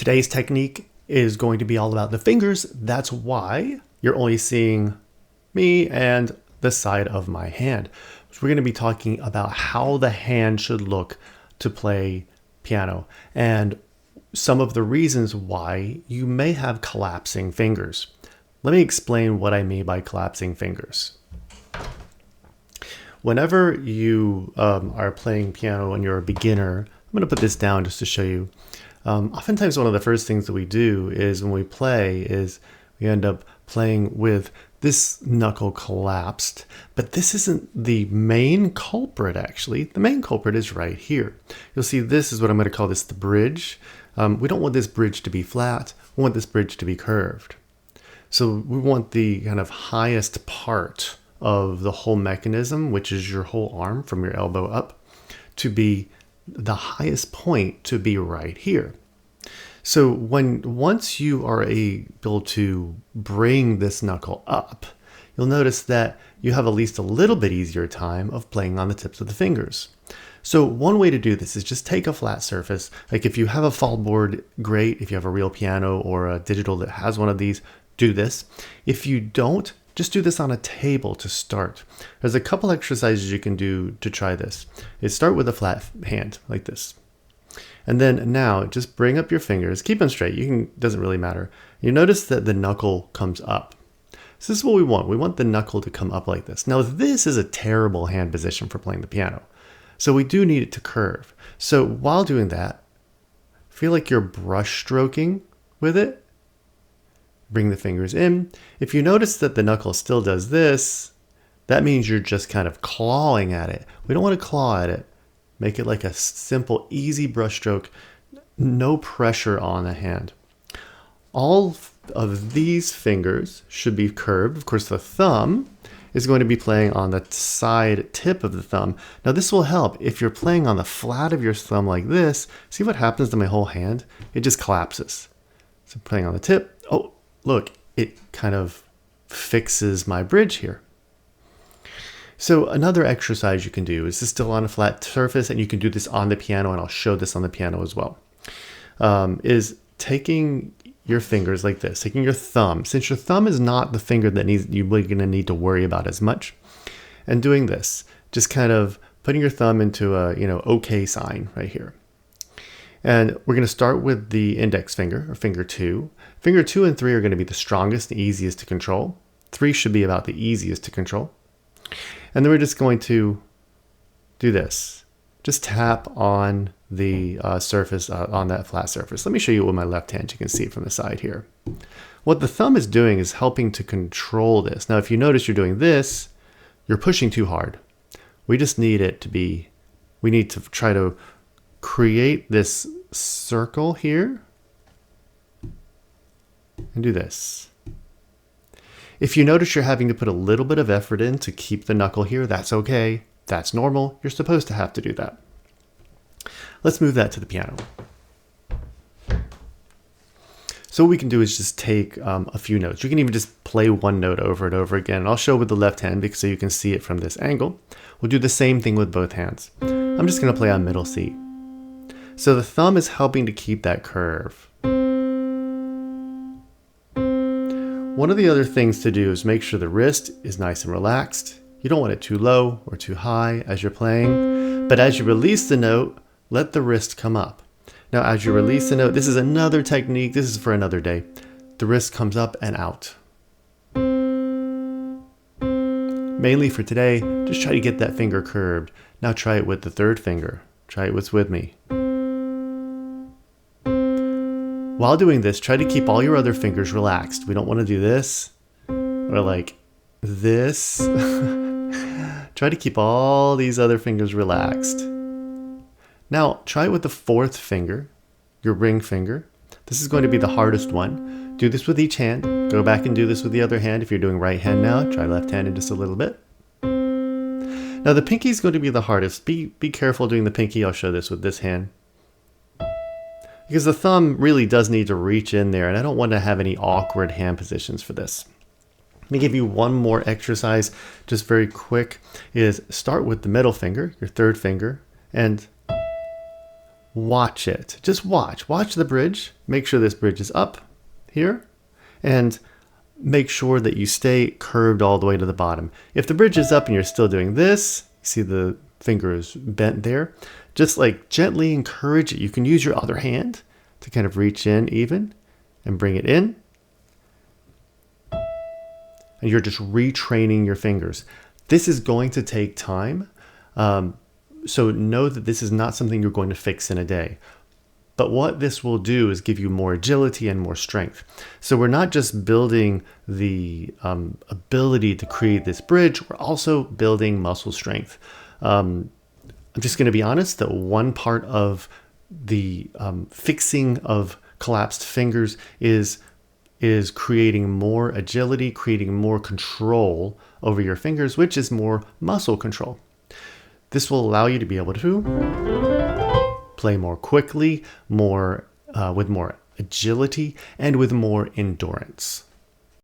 Today's technique is going to be all about the fingers. That's why you're only seeing me and the side of my hand. So we're going to be talking about how the hand should look to play piano and some of the reasons why you may have collapsing fingers. Let me explain what I mean by collapsing fingers. Whenever you are playing piano and you're a beginner, I'm going to put this down just to show you. Oftentimes one of the first things that we do is when we play is we end up playing with this knuckle collapsed, but this isn't the main culprit actually. The main culprit is right here. You'll see this is what I'm going to call this the bridge. We don't want this bridge to be flat. We want this bridge to be curved. So we want the kind of highest part of the whole mechanism, which is your whole arm from your elbow up, to be the highest point to be right here. So once you are able to bring this knuckle up, you'll notice that you have at least a little bit easier time of playing on the tips of the fingers. So one way to do this is just take a flat surface. Like if you have a fall board, great. If you have a real piano or a digital that has one of these, do this. If you don't, just do this on a table to start. There's a couple exercises you can do to try this. Is start with a flat hand like this. And then now just bring up your fingers, keep them straight. Doesn't really matter. You notice that the knuckle comes up. So this is what we want. We want the knuckle to come up like this. Now this is a terrible hand position for playing the piano. So we do need it to curve. So while doing that, feel like you're brush stroking with it. Bring the fingers in. If you notice that the knuckle still does this, that means you're just kind of clawing at it. We don't want to claw at it. Make it like a simple, easy brush stroke. No pressure on the hand. All of these fingers should be curved. Of course, the thumb is going to be playing on the side tip of the thumb. Now this will help. If you're playing on the flat of your thumb like this, see what happens to my whole hand? It just collapses. So playing on the tip. Oh, look, it kind of fixes my bridge here. So another exercise you can do is this still on a flat surface, and you can do this on the piano, and I'll show this on the piano as well, is taking your fingers like this, taking your thumb, since your thumb is not the finger that you're going to need to worry about as much, and doing this, just kind of putting your thumb into a, okay sign right here. And we're going to start with the index finger, or finger 2. Finger 2 and 3 are going to be the strongest and easiest to control. 3 should be about the easiest to control. And then we're just going to do this. Just tap on the surface, on that flat surface. Let me show you with my left hand. You can see it from the side here. What the thumb is doing is helping to control this. Now, if you notice you're doing this, you're pushing too hard. We just need it to be, we need to try to create this circle here and do this. If you notice you're having to put a little bit of effort in to keep the knuckle here, that's okay. That's normal. You're supposed to have to do that. Let's move that to the piano. So what we can do is just take a few notes. You can even just play one note over and over again. I'll show with the left hand because so you can see it from this angle. We'll do the same thing with both hands. I'm just going to play on middle C. So the thumb is helping to keep that curve. One of the other things to do is make sure the wrist is nice and relaxed. You don't want it too low or too high as you're playing, but as you release the note, let the wrist come up. Now, as you release the note, this is another technique. This is for another day. The wrist comes up and out. Mainly for today, just try to get that finger curved. Now try it with the third finger. Try it with me. While doing this, try to keep all your other fingers relaxed. We don't want to do this or like this. Try to keep all these other fingers relaxed. Now try it with the fourth finger, your ring finger. This is going to be the hardest one. Do this with each hand. Go back and do this with the other hand. If you're doing right hand now, try left hand in just a little bit. Now the pinky is going to be the hardest. Be careful doing the pinky. I'll show this with this hand. Because the thumb really does need to reach in there, and I don't want to have any awkward hand positions for this. Let me give you one more exercise, just very quick, is start with the middle finger, your third finger, and watch it. Just watch. Watch the bridge. Make sure this bridge is up here. And make sure that you stay curved all the way to the bottom. If the bridge is up and you're still doing this, you see the finger is bent there, just like gently encourage it. You can use your other hand to kind of reach in even and bring it in. And you're just retraining your fingers. This is going to take time. So know that this is not something you're going to fix in a day. But what this will do is give you more agility and more strength. So we're not just building the ability to create this bridge, we're also building muscle strength. I'm just going to be honest that one part of the fixing of collapsed fingers is creating more agility, creating more control over your fingers, which is more muscle control. This will allow you to be able to play more quickly, with more agility, and with more endurance.